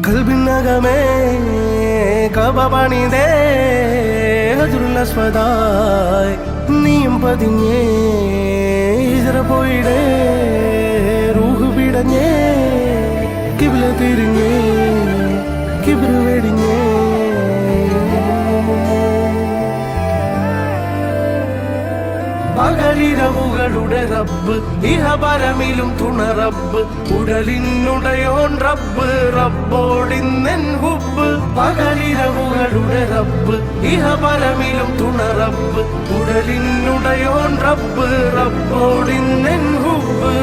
കൽബിനകമേ കബപണിതേ ഹജറുല്ലസ്വദായ് നീയും പതിഞ്ഞേ ഹിജ്റ പോയിടേ റൂഹ് പിടഞ്ഞേ കിബ്ല തിരിഞ്ഞേ കിബ്ർ വെടിഞ്ഞേ പകലിരവുകളുടെ റബ്ബ് ഇഹപരമിലും തുണ റബ്ബ് ഉടലിനുടയോൻ റബ്ബ് റബ്ബോടിന്നെൻ ഹുബ്ബ് പകലിരവുകളുടെ റബ്ബ് ഇഹപരമിലും തുണ റബ്ബ് ഉടലിനുടയോൻ റബ്ബ് റബ്ബോടിന്നെൻ ഹുബ്ബ്